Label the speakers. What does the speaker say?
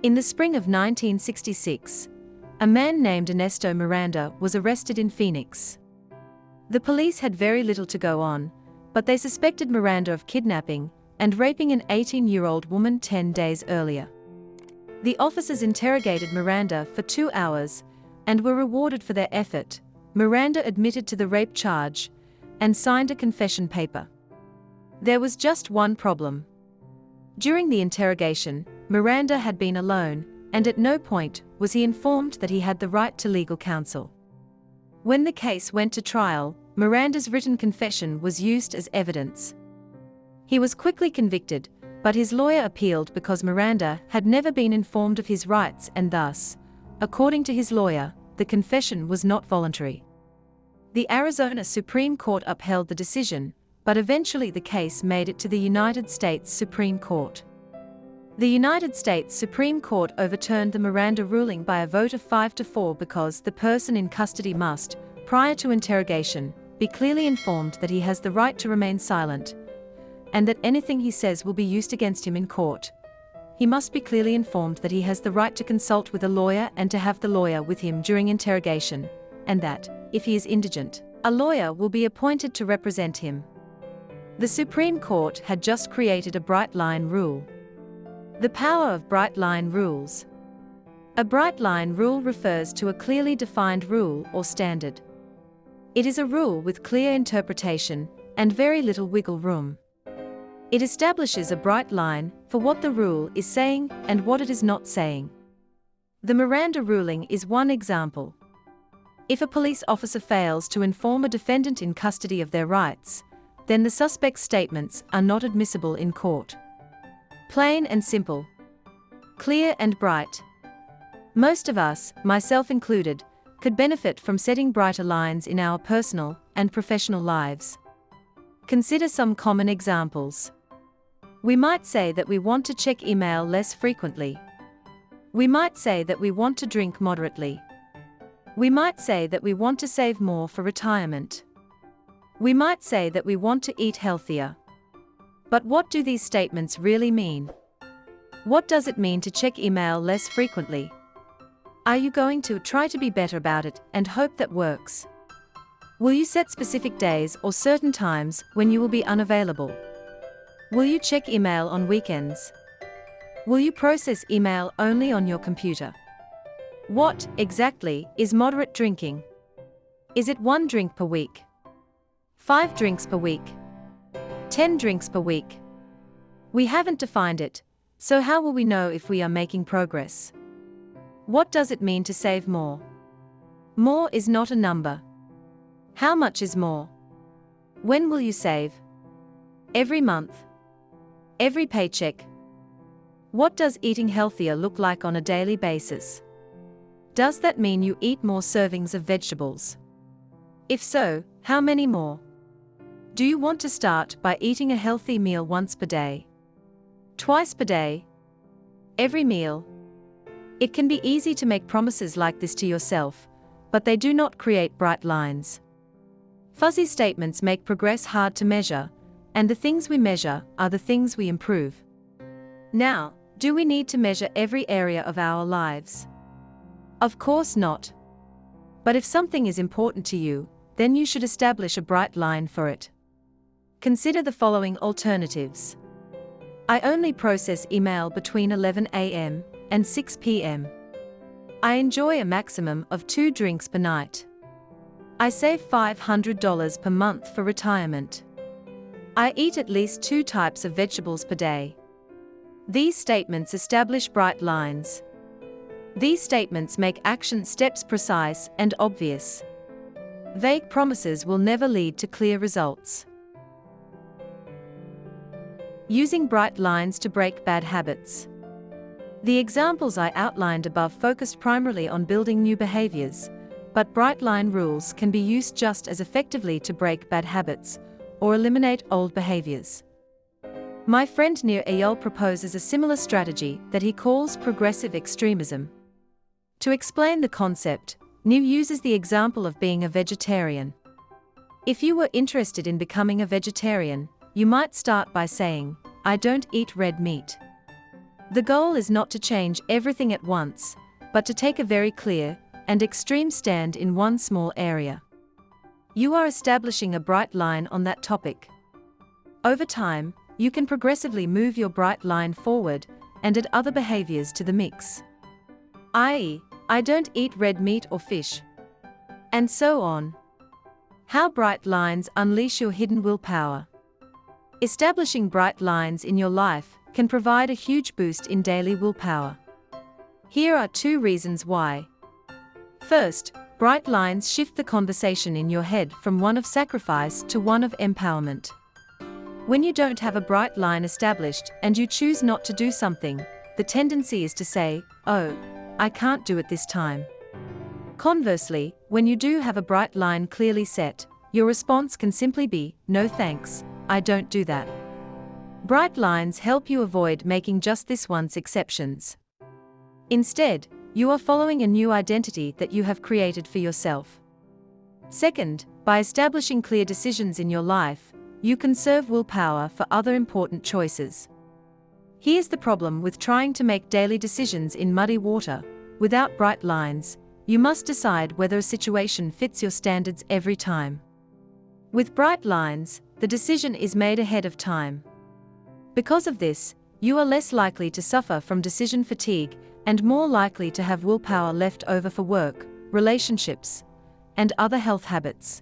Speaker 1: In the spring of 1966, a man named Ernesto Miranda was arrested in Phoenix. The police had very little to go on, but they suspected Miranda of kidnapping and raping an 18-year-old woman 10 days earlier. The officers interrogated Miranda for 2 hours and were rewarded for their effort. Miranda admitted to the rape charge and signed a confession paper. There was just one problem. During the interrogation, Miranda had been alone, and at no point was he informed that he had the right to legal counsel. When the case went to trial, Miranda's written confession was used as evidence. He was quickly convicted, but his lawyer appealed because Miranda had never been informed of his rights and thus, according to his lawyer, the confession was not voluntary. The Arizona Supreme Court upheld the decision, but eventually the case made it to the United States Supreme Court. The United States Supreme Court overturned the Miranda ruling by a vote of 5-4 because the person in custody must, prior to interrogation, be clearly informed that he has the right to remain silent, and that anything he says will be used against him in court. He must be clearly informed that he has the right to consult with a lawyer and to have the lawyer with him during interrogation, and that, if he is indigent, a lawyer will be appointed to represent him. The Supreme Court had just created a bright line rule. The power of bright line rules. A bright line rule refers to a clearly defined rule or standard. It is a rule with clear interpretation and very little wiggle room. It establishes a bright line for what the rule is saying and what it is not saying. The Miranda ruling is one example. If a police officer fails to inform a defendant in custody of their rights, then the suspect's statements are not admissible in court. Plain and simple. Clear and bright. Most of us, myself included, could benefit from setting brighter lines in our personal and professional lives. Consider some common examples. We might say that we want to check email less frequently. We might say that we want to drink moderately. We might say that we want to save more for retirement. We might say that we want to eat healthier. But what do these statements really mean? What does it mean to check email less frequently? Are you going to try to be better about it and hope that works? Will you set specific days or certain times when you will be unavailable? Will you check email on weekends? Will you process email only on your computer? What, exactly, is moderate drinking? Is it 1 drink per week? 5 drinks per week? 10 drinks per week? We haven't defined it, so how will we know if we are making progress? What does it mean to save more? More is not a number. How much is more? When will you save? Every month? Every paycheck? What does eating healthier look like on a daily basis? Does that mean you eat more servings of vegetables? If so, how many more? Do you want to start by eating a healthy meal once per day? Twice per day? Every meal? It can be easy to make promises like this to yourself, but they do not create bright lines. Fuzzy statements make progress hard to measure, and the things we measure are the things we improve. Now, do we need to measure every area of our lives? Of course not. But if something is important to you, then you should establish a bright line for it. Consider the following alternatives. I only process email between 11 a.m. and 6 p.m. I enjoy a maximum of 2 drinks per night. I save $500 per month for retirement. I eat at least 2 types of vegetables per day. These statements establish bright lines. These statements make action steps precise and obvious. Vague promises will never lead to clear results. Using bright lines to break bad habits. The examples I outlined above focused primarily on building new behaviors, but bright line rules can be used just as effectively to break bad habits or eliminate old behaviors. My friend Nir Eyal proposes a similar strategy that he calls progressive extremism. To explain the concept, Nir uses the example of being a vegetarian. If you were interested in becoming a vegetarian, you might start by saying, I don't eat red meat. The goal is not to change everything at once, but to take a very clear and extreme stand in one small area. You are establishing a bright line on that topic. Over time, you can progressively move your bright line forward and add other behaviors to the mix. I.e., I don't eat red meat or fish. And so on. How bright lines unleash your hidden willpower. Establishing bright lines in your life can provide a huge boost in daily willpower. Here are 2 reasons why. First, bright lines shift the conversation in your head from one of sacrifice to one of empowerment. When you don't have a bright line established and you choose not to do something, the tendency is to say, "Oh, I can't do it this time." Conversely, when you do have a bright line clearly set, your response can simply be, "No thanks, I don't do that." Bright lines help you avoid making just this once exceptions. Instead, you are following a new identity that you have created for yourself. Second, by establishing clear decisions in your life, you conserve willpower for other important choices. Here's the problem with trying to make daily decisions in muddy water. Without bright lines, you must decide whether a situation fits your standards every time. With bright lines, the decision is made ahead of time. Because of this, you are less likely to suffer from decision fatigue and more likely to have willpower left over for work, relationships, and other health habits.